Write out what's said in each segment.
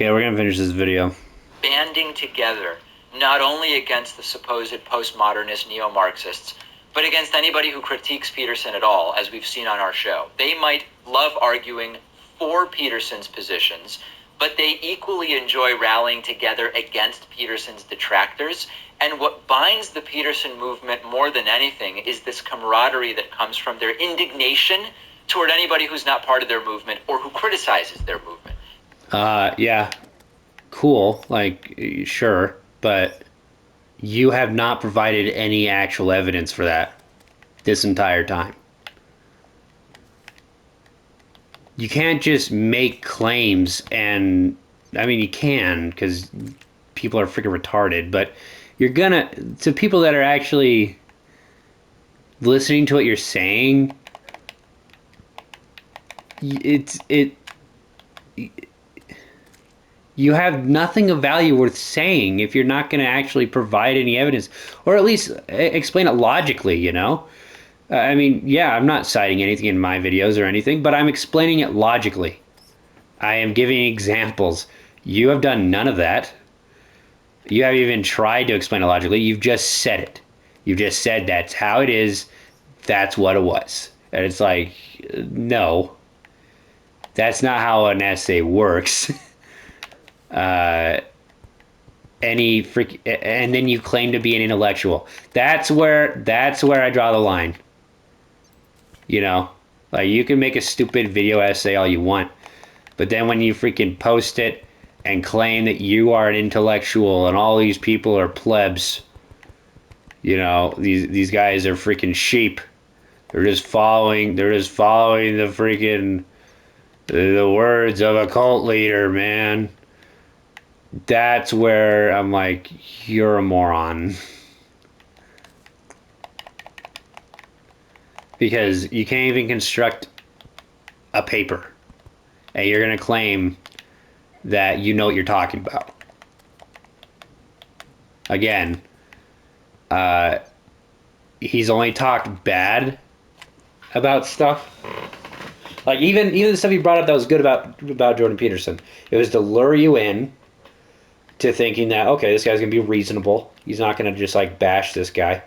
Okay, we're gonna finish this video. Banding together, not only against the supposed postmodernist neo-Marxists, but against anybody who critiques Peterson at all, as we've seen on our show. They might love arguing for Peterson's positions, but they equally enjoy rallying together against Peterson's detractors. And what binds the Peterson movement more than anything is this camaraderie that comes from their indignation toward anybody who's not part of their movement or who criticizes their movement. Yeah, cool, like, sure, but you have not provided any actual evidence for that this entire time. You can't just make claims, and I mean, you can, because people are freaking retarded, but you're gonna, to people that are actually listening to what you're saying, it you have nothing of value worth saying if you're not going to actually provide any evidence, or at least explain it logically, you know? I mean, yeah, I'm not citing anything in my videos or anything, but I'm explaining it logically. I am giving examples. You have done none of that. You haven't even tried to explain it logically. You've just said it. You've just said that's how it is. That's what it was. And it's like, no, that's not how an essay works. And then you claim to be an intellectual. That's where I draw the line. You know, like, you can make a stupid video essay all you want, but then when you freaking post it and claim that you are an intellectual and all these people are plebs, you know, these guys are freaking sheep. They're just following the freaking the words of a cult leader, man. That's where I'm like, you're a moron. Because you can't even construct a paper, and you're going to claim that you know what you're talking about. Again, he's only talked bad about stuff. Like, even the stuff he brought up that was good about Jordan Peterson, it was to lure you in to thinking that, okay, this guy's gonna be reasonable. He's not gonna just like bash this guy,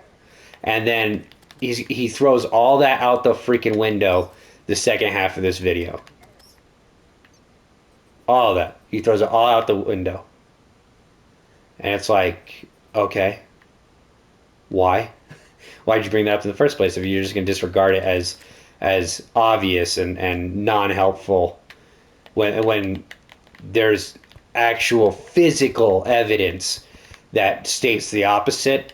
and then he throws all that out the freaking window the second half of this video. All of that, he throws it all out the window, and it's like, okay, why? Why'd you bring that up in the first place if you're just gonna disregard it as obvious and non-helpful when there's actual physical evidence that states the opposite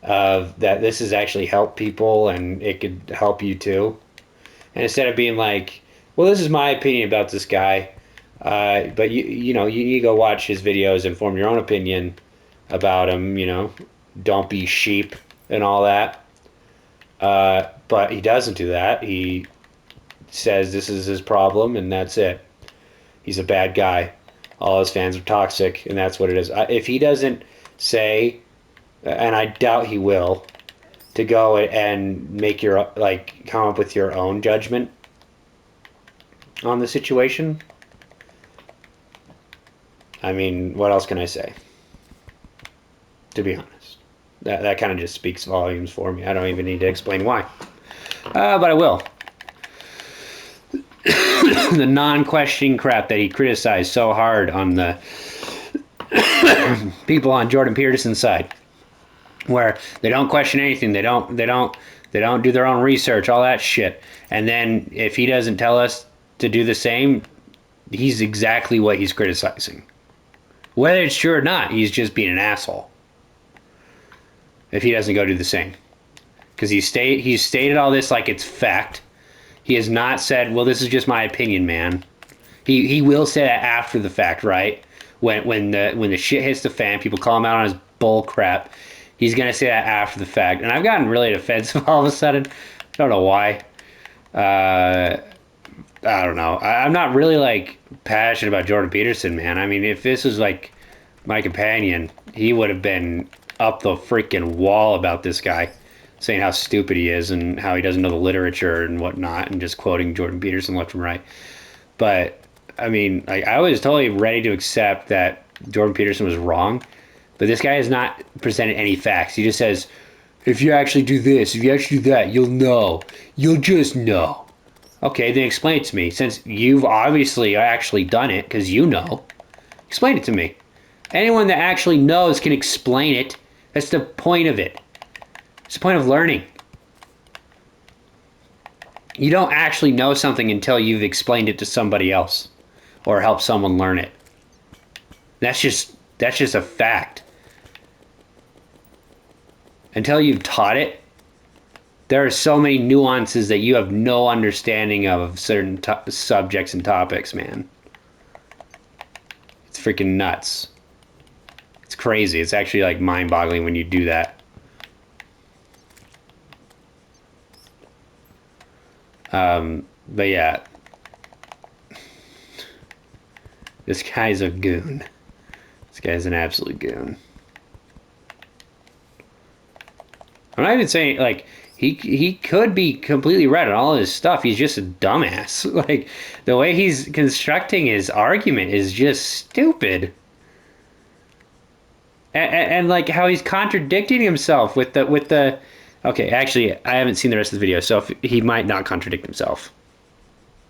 of that this has actually helped people and it could help you too. And instead of being like, well, this is my opinion about this guy, but you know, you need to go watch his videos and form your own opinion about him, you know, don't be sheep and all that. But he doesn't do that. He says this is his problem and that's it. He's a bad guy. All his fans are toxic, and that's what it is. If he doesn't say, and I doubt he will, to go and make your, like, come up with your own judgment on the situation, I mean, what else can I say? To be honest, that kind of just speaks volumes for me. I don't even need to explain why, but I will. The non-questioning crap that he criticized so hard on the people on Jordan Peterson's side, where they don't question anything, they don't do their own research, all that shit. And then if he doesn't tell us to do the same, he's exactly what he's criticizing. Whether it's true or not, he's just being an asshole. If he doesn't go do the same, because he's stated all this like it's fact. He has not said, well, this is just my opinion, man. He will say that after the fact, right? When the shit hits the fan, people call him out on his bull crap. He's gonna say that after the fact. And I've gotten really defensive all of a sudden. I don't know why. I don't know. I'm not really like passionate about Jordan Peterson, man. I mean, if this was like my companion, he would have been up the freaking wall about this guy, saying how stupid he is and how he doesn't know the literature and whatnot, and just quoting Jordan Peterson left and right. But I mean, like, I was totally ready to accept that Jordan Peterson was wrong, but this guy has not presented any facts. He just says, if you actually do this, if you actually do that, you'll know. You'll just know. Okay, then explain it to me. Since you've obviously actually done it, because you know, explain it to me. Anyone that actually knows can explain it. That's the point of it. It's the point of learning. You don't actually know something until you've explained it to somebody else or helped someone learn it. That's just a fact. Until you've taught it, there are so many nuances that you have no understanding of certain subjects and topics, man. It's freaking nuts. It's crazy. It's actually like mind-boggling when you do that. But yeah, this guy's a goon. This guy's an absolute goon. I'm not even saying, like, he could be completely right on all his stuff. He's just a dumbass. Like, the way he's constructing his argument is just stupid. And like how he's contradicting himself with the. Okay, actually, I haven't seen the rest of the video, so he might not contradict himself.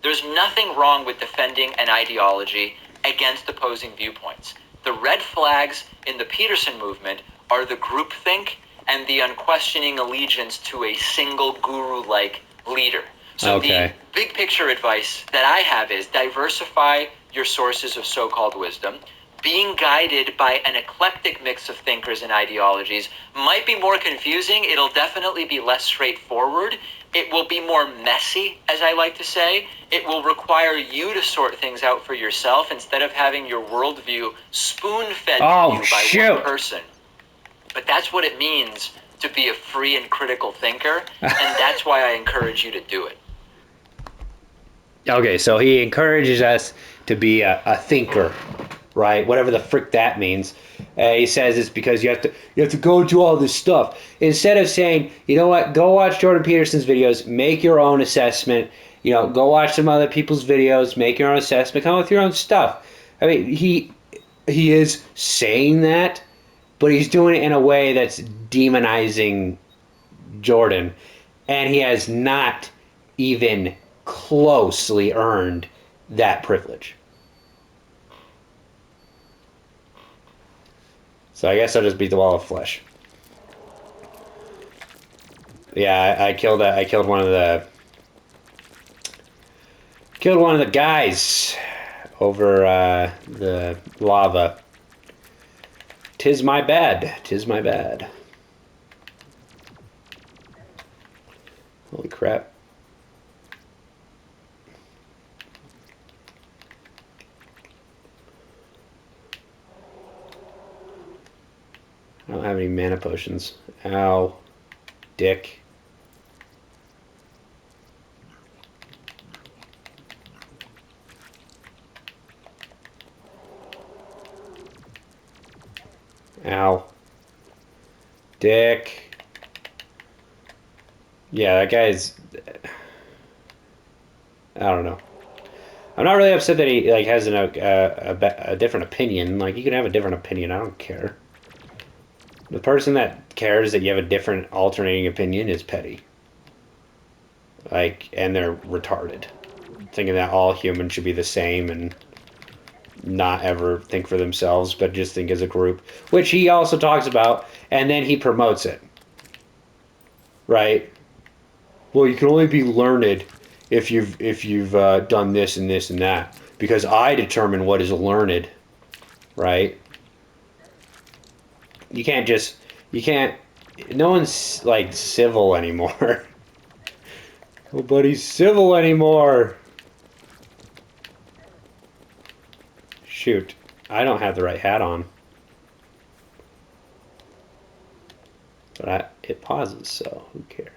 There's nothing wrong with defending an ideology against opposing viewpoints. The red flags in the Peterson movement are the groupthink and the unquestioning allegiance to a single guru-like leader. So Okay. the big picture advice that I have is diversify your sources of so-called wisdom. Being guided by an eclectic mix of thinkers and ideologies might be more confusing. It'll definitely be less straightforward. It will be more messy, as I like to say. It will require you to sort things out for yourself instead of having your worldview spoon-fed to you by one person. But that's what it means to be a free and critical thinker, and that's why I encourage you to do it. Okay, so he encourages us to be a thinker, right? Whatever the frick that means. He says it's because you have to go do all this stuff instead of saying, you know what, go watch Jordan Peterson's videos, make your own assessment. You know, go watch some other people's videos, make your own assessment, come up with your own stuff. I mean, he is saying that, but he's doing it in a way that's demonizing Jordan, and he has not even closely earned that privilege. So I guess I'll just beat the wall of flesh. Yeah, I killed one of the guys over the lava. 'Tis my bad. 'Tis my bad. Holy crap. I don't have any mana potions. Ow. Dick. Ow. Dick. Yeah, that guy's... I don't know. I'm not really upset that he like has a different opinion. Like, you can have a different opinion. I don't care. The person that cares that you have a different alternating opinion is petty. Like, and they're retarded. Thinking that all humans should be the same and not ever think for themselves, but just think as a group, which he also talks about, and then he promotes it. Right? Well, you can only be learned if you've done this and this and that, because I determine what is learned. Right? You can't. No one's like civil anymore. Nobody's civil anymore. Shoot, I don't have the right hat on. But it pauses, so who cares?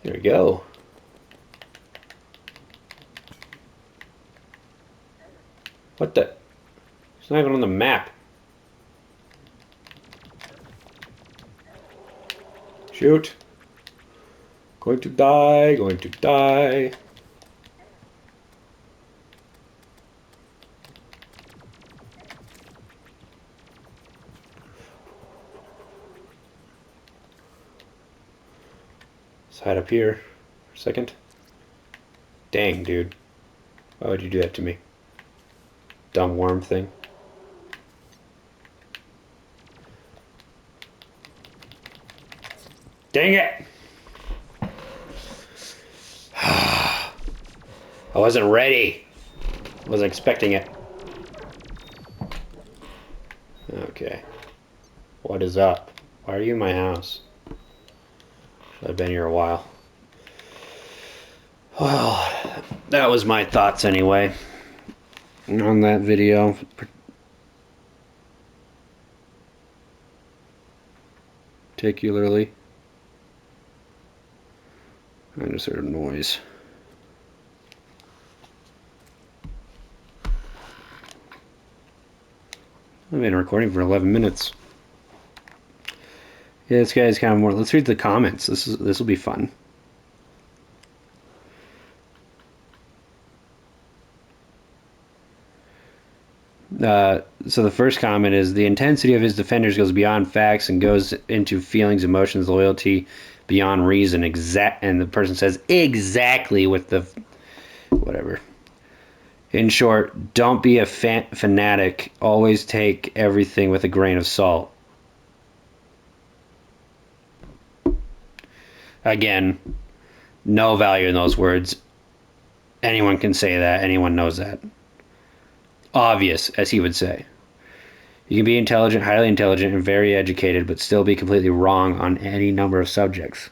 There we go. What the? It's not even on the map. Shoot. Going to die, going to die. hide up here for a second. Dang, dude. Why would you do that to me? Dumb worm thing. Dang it! I wasn't ready. Wasn't expecting it. Okay. What is up? Why are you in my house? I've been here a while. Well, that was my thoughts anyway on that video. Particularly. I just heard a noise. I've been recording for 11 minutes. Yeah, this guy's kind of more. Let's read the comments. This will be fun. So the first comment is the intensity of his defenders goes beyond facts and goes into feelings, emotions, loyalty, beyond reason. And the person says exactly with the whatever. In short, don't be a fanatic. Always take everything with a grain of salt. Again, no value in those words. Anyone can say that. Anyone knows that. Obvious, as he would say. You can be intelligent, highly intelligent, and very educated, but still be completely wrong on any number of subjects.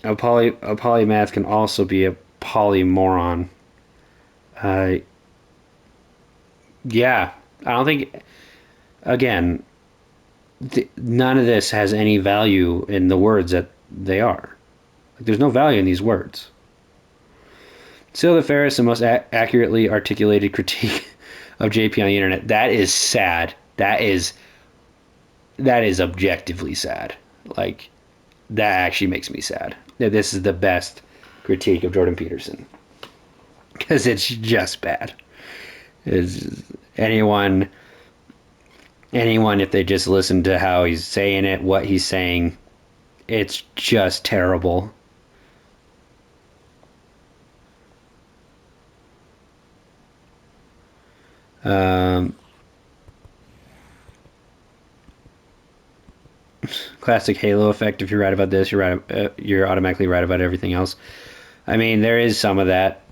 A polymath can also be a polymoron. Yeah, I don't think. Again, none of this has any value in the words that they are. Like, there's no value in these words. Still, the fairest and most accurately articulated critique of JP on the internet. That is sad. That is objectively sad. Like, that actually makes me sad. This is the best critique of Jordan Peterson. Because it's just bad. It's anyone, if they just listen to how he's saying it, what he's saying, it's just terrible. Classic Halo effect. If you're right about this, you're right. You're automatically right about everything else. I mean, there is some of that,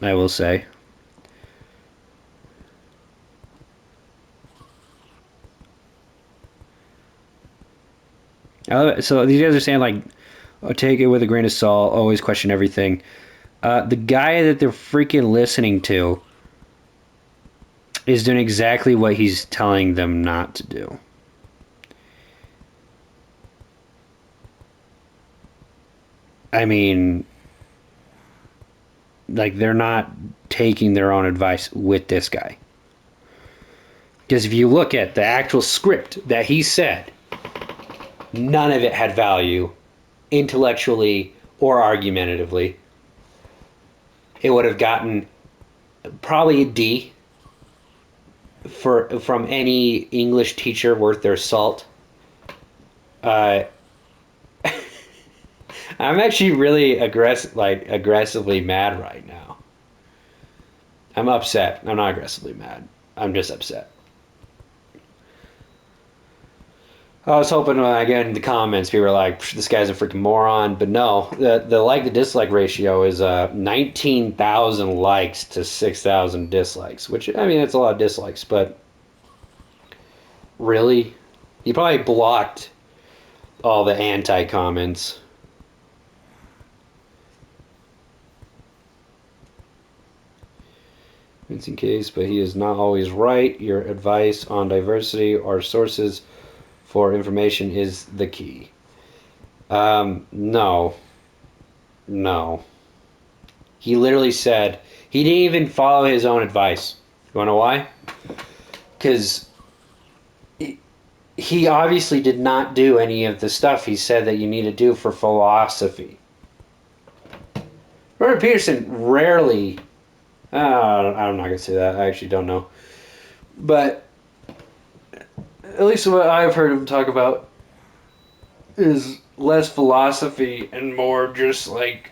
I will say. So these guys are saying, like, oh, take it with a grain of salt, always question everything. The guy that they're freaking listening to is doing exactly what he's telling them not to do. I mean, like, they're not taking their own advice with this guy. Because if you look at the actual script that he said, none of it had value intellectually or argumentatively. It would have gotten probably a D from any English teacher worth their salt. I'm actually really aggressively mad right now. I'm upset. I'm not aggressively mad. I'm just upset. I was hoping when I get in the comments, people were like, "This guy's a freaking moron," but no. The like to dislike ratio is 19,000 likes to 6,000 dislikes, which, I mean, that's a lot of dislikes, but really, you probably blocked all the anti comments. In case, but he is not always right. Your advice on diversity or sources for information is the key. No. He literally said he didn't even follow his own advice. You wanna know why? Because he obviously did not do any of the stuff he said that you need to do for philosophy. Jordan Peterson rarely. I'm not gonna say that. I actually don't know, but at least what I've heard him talk about is less philosophy and more just like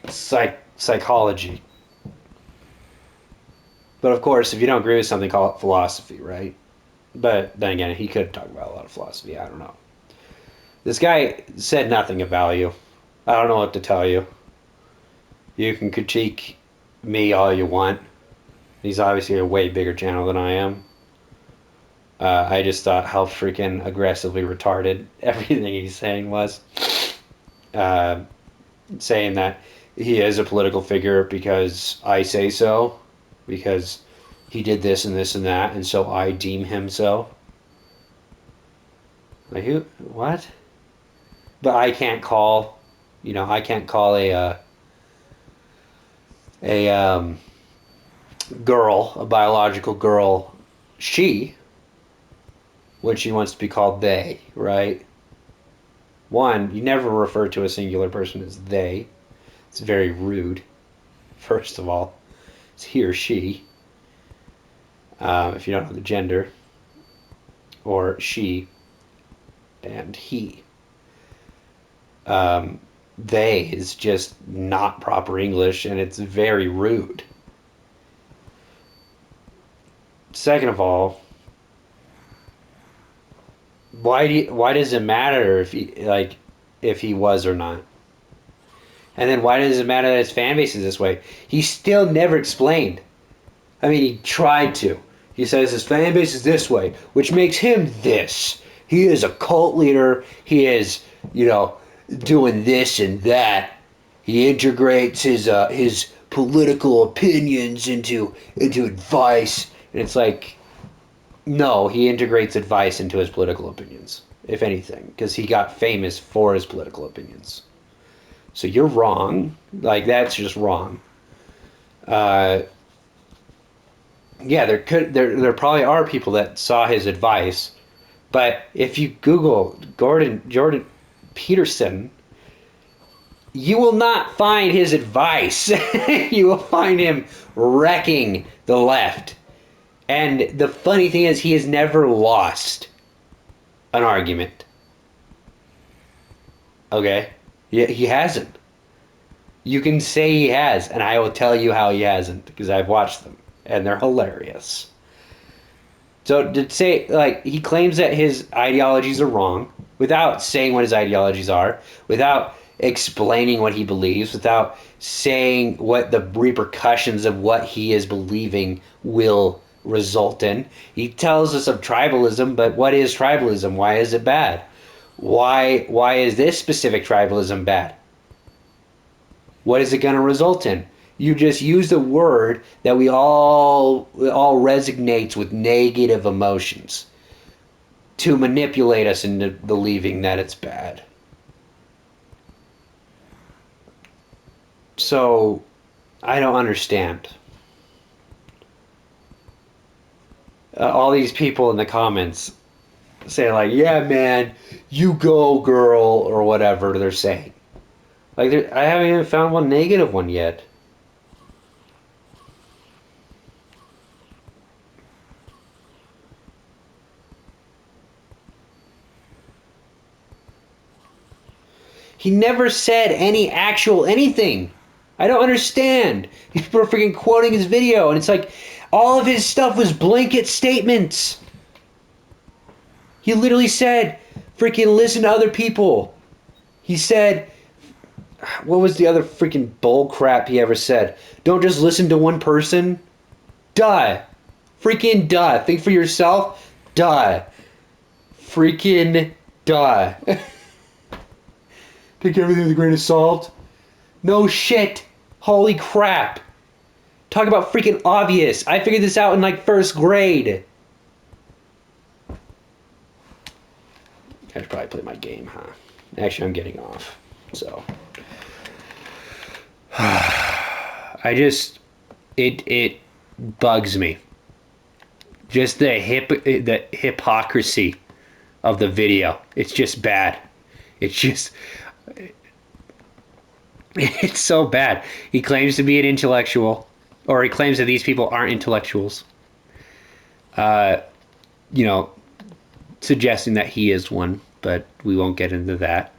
psychology. But of course, if you don't agree with something, call it philosophy, right? But then again, he could talk about a lot of philosophy. I don't know. This guy said nothing of value. I don't know what to tell you. You can critique me all you want. He's obviously a way bigger channel than I am. I just thought how freaking aggressively retarded everything he's saying was. Uh, Saying that he is a political figure because I say so, because he did this and this and that, and so I deem him so. Like who? What? But I can't call, I can't call a girl, a biological girl, she when she wants to be called they, right? One, you never refer to a singular person as they. It's very rude. First of all, it's he or she. If you don't know the gender, or she and he. Um, they is just not proper English, and it's very rude. Second of all, why does it matter if he was or not? And then why does it matter that his fan base is this way? He still never explained. I mean, he tried to. He says his fan base is this way, which makes him this. He is a cult leader. He is, doing this and that. He integrates his political opinions into advice, and it's like, no, he integrates advice into his political opinions, if anything, because he got famous for his political opinions. So you're wrong. Like that's just wrong. Uh, yeah, there probably are people that saw his advice, but if you Google Jordan Peterson, you will not find his advice. You will find him wrecking the left. And the funny thing is, he has never lost an argument. Okay? Yeah, he hasn't. You can say he has, and I will tell you how he hasn't, because I've watched them, and they're hilarious. So to say, like, he claims that his ideologies are wrong without saying what his ideologies are, without explaining what he believes, without saying what the repercussions of what he is believing will result in. He tells us of tribalism, but what is tribalism? Why is it bad? Why is this specific tribalism bad? What is it going to result in? You just used a word that we all resonates with negative emotions to manipulate us into believing that it's bad. So I don't understand. All these people in the comments say like, "Yeah, man, you go, girl," or whatever they're saying. Like, I haven't even found one negative one yet. He never said any actual anything. I don't understand. These people are freaking quoting his video, and it's like all of his stuff was blanket statements. He literally said, freaking listen to other people. He said, what was the other freaking bull crap he ever said? Don't just listen to one person. Duh. Freaking duh. Think for yourself. Duh. Freaking duh. Take everything with a grain of salt. No shit. Holy crap. Talk about freaking obvious. I figured this out in like first grade. I should probably play my game, huh? Actually, I'm getting off. So. It bugs me. Just the hypocrisy of the video. It's just bad. It's so bad. He claims to be an intellectual, or he claims that these people aren't intellectuals. You know, suggesting that he is one, but we won't get into that.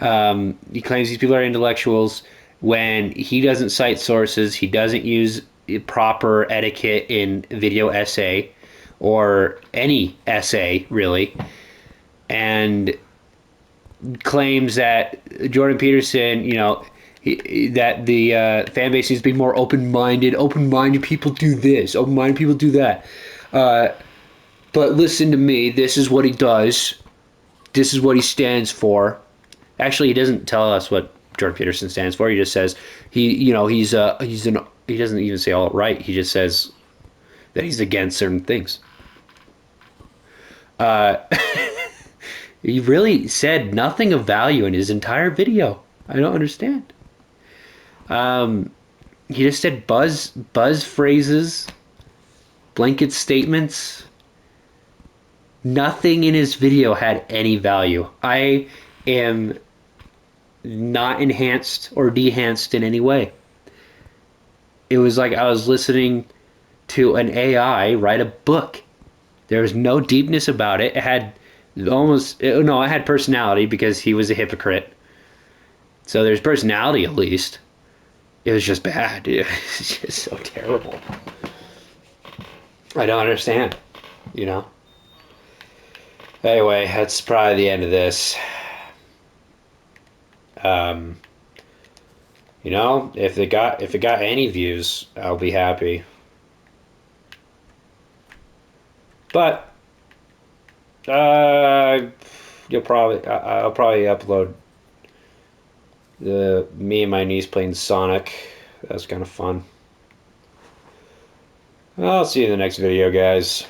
He claims these people are intellectuals when he doesn't cite sources, he doesn't use proper etiquette in video essay or any essay really, and claims that Jordan Peterson, that the fan base needs to be more open-minded. Open-minded people do this. Open-minded people do that. But listen to me. This is what he does. This is what he stands for. Actually, he doesn't tell us what Jordan Peterson stands for. He just says he doesn't even say all right. He just says that he's against certain things. He really said nothing of value in his entire video. I don't understand. He just said buzz phrases, blanket statements. Nothing in his video had any value. I am not enhanced or dehanced in any way. It was like I was listening to an AI write a book. There was no deepness about it. It had it had personality because he was a hypocrite. So there's personality at least. It was just bad. It was just so terrible. I don't understand, you know? Anyway, that's probably the end of this. Um, if it got any views, I'll be happy. But I'll probably upload the me and my niece playing Sonic. That was kind of fun. I'll see you in the next video, guys.